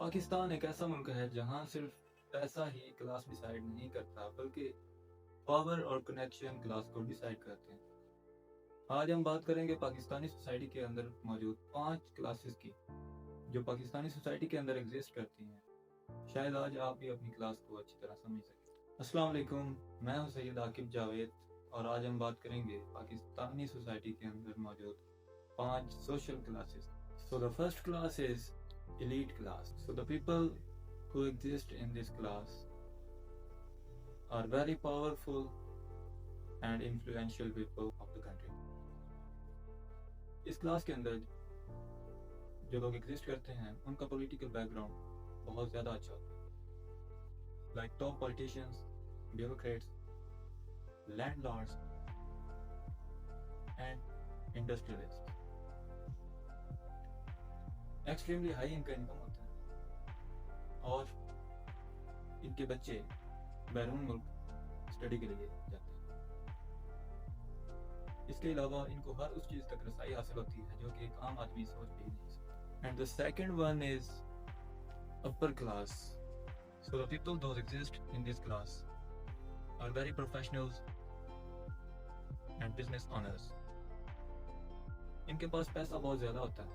پاکستان ایک ایسا ملک ہے جہاں صرف پیسہ ہی کلاس ڈیسائیڈ نہیں کرتا بلکہ پاور اور کنیکشن کلاس کو ڈیسائیڈ کرتے ہیں۔ آج ہم بات کریں گے پاکستانی سوسائٹی کے اندر موجود 5 کلاسز کی جو پاکستانی سوسائٹی کے اندر ایگزسٹ کرتی ہیں۔ شاید آج آپ بھی اپنی کلاس کو اچھی طرح سمجھ سکیں۔ السلام علیکم، میں ہوں سید عاقب جاوید اور آج ہم بات کریں گے پاکستانی سوسائٹی کے اندر موجود 5 social classes. So the first class is elite class. So the people who exist in this class are very powerful and influential people of the country. اس کلاس کے اندر جو لوگ ایگزسٹ کرتے ہیں ان کا پولیٹیکل بیک گراؤنڈ بہت زیادہ اچھا ہوتا ہے، like top politicians, bureaucrats, landlords and industrialist. Extremely high ان کا انکم ہوتا ہے اور ان کے بچے بیرون ملک اسٹڈی کے لیے جاتے ہیں۔ اس کے علاوہ ان کو ہر اس چیز تک رسائی حاصل ہوتی ہے جو کہ ایک عام آدمی سوچ بھی نہیں سکتا۔ And the second one is upper class. So the people those exist in this class are very professionals and business owners. ان کے پاس پیسہ بہت زیادہ ہوتا ہے،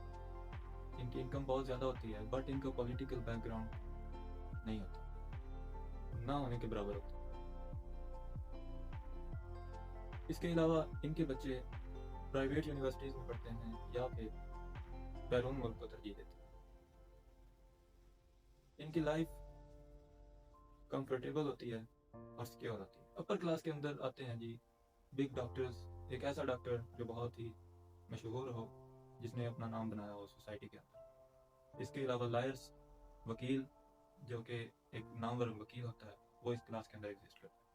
ان کی انکم بہت زیادہ ہوتی ہے، بٹ ان کا پولیٹیکل بیک گراؤنڈ نہیں ہوتا، نہ ہونے کے برابر ہوتا ہے۔ اس کے علاوہ ان کے بچے پرائیویٹ یونیورسٹیز میں پڑھتے ہیں یا پھر بیرون ملک کو ترجیح دیتے ہیں۔ ان کی لائف کمفرٹیبل ہوتی ہے اور سیکیور ہوتی ہے۔ اپر کلاس کے اندر آتے ہیں جی بگ ڈاکٹرز، ایک ایسا ڈاکٹر جو بہت ہی مشہور ہو، جس نے اپنا نام بنایا ہو سوسائٹی کے اندر۔ اس کے علاوہ لائرز، وکیل، جو کہ ایک نامور وکیل ہوتا ہے، وہ اس کلاس کے اندر ایگزسٹ کرتا ہے۔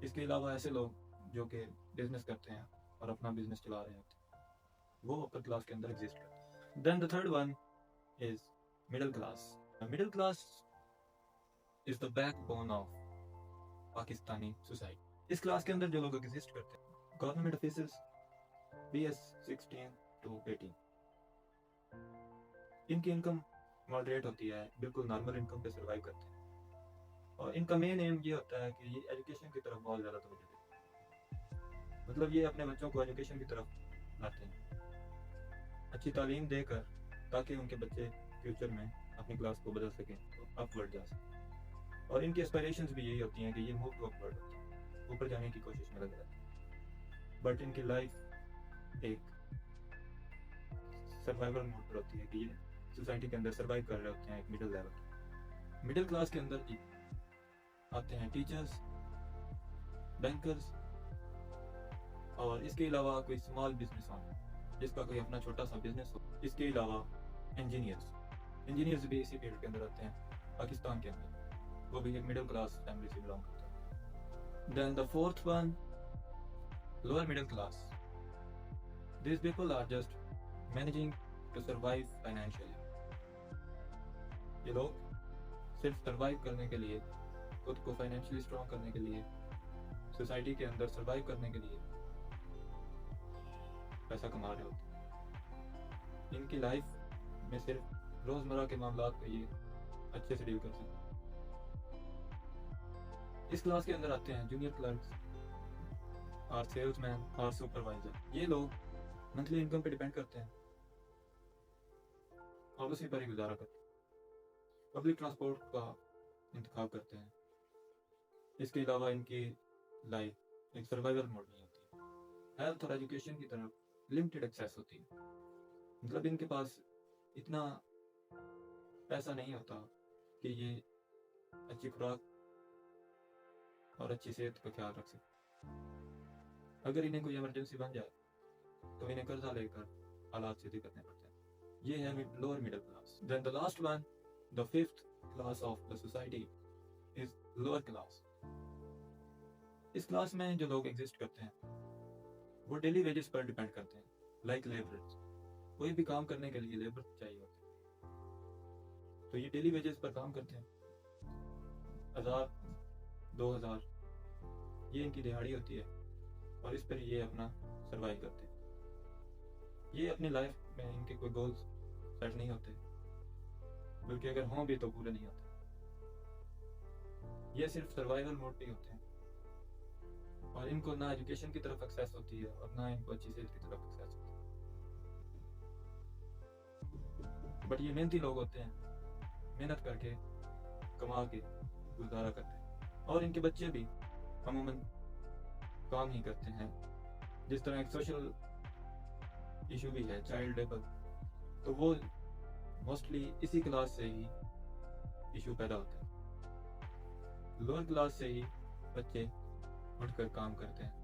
اس کے علاوہ ایسے لوگ جو کہ بزنس کرتے ہیں اور اپنا بزنس چلا رہے ہوتے ہیں، وہ اپر کلاس کے اندر ایگزسٹ کرتے ہیں۔ دین the third one is middle class. The middle class is the backbone of Pakistani society. اس کلاس کے اندر جو لوگ ایگزسٹ کرتے ہیں، گورنمنٹ آفیسرز، BS 16 to 18۔ ان کی انکم ماڈریٹ ہوتی ہے، بالکل نارمل انکم پہ سروائیو کرتے ہیں، اور ان کا مین ایم یہ ہوتا ہے کہ یہ ایجوکیشن کی طرف بہت زیادہ توجہ دیتے ہیں۔ مطلب یہ اپنے بچوں کو ایجوکیشن کی طرف لاتے ہیں، اچھی تعلیم دے کر، تاکہ ان کے بچے فیوچر میں اپنی کلاس کو بدل سکیں، اپ ورڈ جا سکیں۔ اور ان کی اسپائریشنز بھی یہی ہوتی ہیں کہ یہ موو ٹو اپ ورڈ ہوتی ہیں، اوپر جانے کی کوشش میں لگے رہتے ہیں، بٹ ان کی لائف ایک سروائیول موڈ پر ہوتی ہے کہ یہ سوسائٹی کے اندر سروائیو کر رہے ہوتے ہیں ایک مڈل لیول۔ مڈل کلاس کے اندر جی آتے ہیں ٹیچرز، بینکرز، اور اس کے علاوہ کوئی اسمال بزنس اونر جس کا کوئی اپنا چھوٹا سا بزنس ہو۔ اس کے علاوہ انجینئرز بھی اسی فیلڈ کے اندر آتے ہیں پاکستان کے اندر، وہ بھی ایک مڈل کلاس فیملی سے بلانگ کرتے ہیں۔ دین the fourth one, lower middle class. These people are just managing to survive financially. یہ لوگ صرف سروائیو کرنے کے لیے، خود کو فائنینشلی اسٹرانگ کرنے کے لیے، سوسائٹی کے اندر سروائیو کرنے کے لیے پیسہ کما رہے ہوتے ہیں۔ ان کی لائف میں صرف روزمرہ کے معاملات کو یہ اچھے سے ڈیل کر سکتے ہیں۔ اس کلاس کے اندر آتے ہیں جونیئر کلرکس اور سیلز مین اور سپروائزر۔ یہ لوگ منتھلی انکم پہ ڈیپینڈ کرتے ہیں اور اسی پر ہی گزارا کرتے ہیں، پبلک ٹرانسپورٹ کا انتخاب کرتے ہیں۔ اس کے علاوہ ان کی لائف ایک سروائیول موڈ میں ہوتی ہے۔ ہیلتھ اور ایجوکیشن کی طرف لمیٹڈ ایکسیس ہوتی ہے، مطلب ان کے پاس اتنا پیسہ نہیں ہوتا کہ یہ اچھی خوراک اور اچھی صحت کا خیال رکھ سکتے۔ اگر انہیں کوئی ایمرجنسی بن جائے تو انہیں قرضہ لے کر حالات سیدھے کرنے پڑتے ہیں۔ یہ ہے lower middle class. Then the last one, the fifth class of the society is lower class. اس کلاس میں جو لوگ ایگزسٹ کرتے ہیں وہ ڈیلی ویجز پر ڈیپینڈ کرتے ہیں، لائک لیبرز۔ کوئی بھی کام کرنے کے لیے لیبر چاہیے ہوتے ہیں، تو یہ ڈیلی ویجز پر کام کرتے ہیں، 1000 2000 یہ ان کی دہاڑی ہوتی ہے، اور اس پر یہ اپنا سروائیو کرتے ہیں۔ یہ اپنی لائف میں ان کے کوئی گولز سیٹ نہیں ہوتے، بلکہ اگر ہوں بھی تو پورے نہیں ہوتے. یہ صرف سروائیول موڈ پہ ہوتے ہیں اور ان کو نہ ایجوکیشن کی طرف ایکسیس ہوتی ہے اور نہ ان کو اچھی صحت کی طرف ایکسیس ہوتی ہے. بٹ یہ محنتی لوگ ہوتے ہیں, محنت کر کے کما کے گزارا کرتے ہیں, اور ان کے بچے بھی عموماً کام ہی کرتے ہیں. جس طرح ایک سوشل ایشو بھی ہے چائلڈ لیبر, تو وہ موسٹلی اسی کلاس سے ہی ایشو پیدا ہوتا ہے. لوور کلاس سے ہی بچے اٹھ کر کام کرتے ہیں,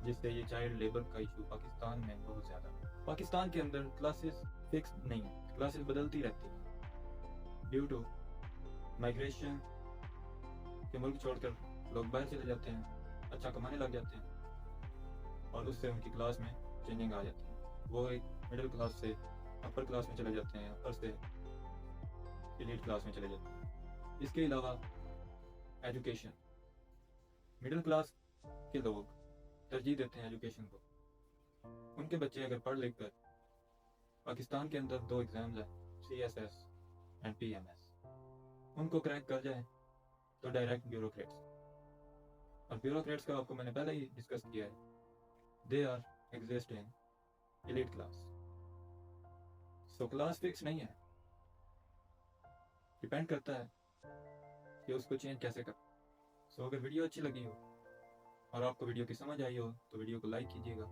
جس سے یہ چائلڈ لیبر کا ایشو پاکستان میں بہت زیادہ ہے. پاکستان کے اندر کلاسز فکس نہیں ہیں, کلاسز بدلتی رہتی ہیں ڈیو ٹو مائگریشن کے ملک چھوڑ کر لوگ باہر چلے جاتے ہیں, اچھا کمانے لگ جاتے ہیں اور اس سے ان کی کلاس میں چینجنگ آ جاتی ہے. وہ ایک مڈل کلاس سے اپر کلاس میں چلے جاتے ہیں, اپر سے ایلیٹ کلاس میں چلے جاتے ہیں. اس کے علاوہ ایجوکیشن, مڈل کلاس کے لوگ ترجیح دیتے ہیں ایجوکیشن کو. ان کے بچے اگر پڑھ لکھ کر پاکستان کے اندر 2 ایگزامز ہیں, CSS اینڈ PMS, ان کو کریک کر جائیں تو ڈائریکٹ بیوروکریٹس, اور بیوروکریٹس کا آپ کو میں نے پہلے ہی ڈسکس کیا ہے, they are exist in elite class. So class fix نہیں ہے, ڈیپینڈ کرتا ہے کہ اس کو چینج کیسے کریں. سو اگر ویڈیو اچھی لگی ہو اور آپ کو ویڈیو کی سمجھ آئی ہو تو ویڈیو کو لائک کیجیے گا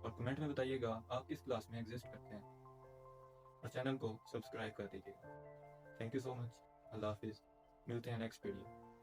اور کمنٹ میں بتائیے گا آپ کس کلاس میں ایگزسٹ کرتے ہیں, اور چینل کو سبسکرائب کر دیجیے گا. تھینک یو سو مچ. اللہ حافظ. ملتے ہیں نیکسٹ ویڈیو.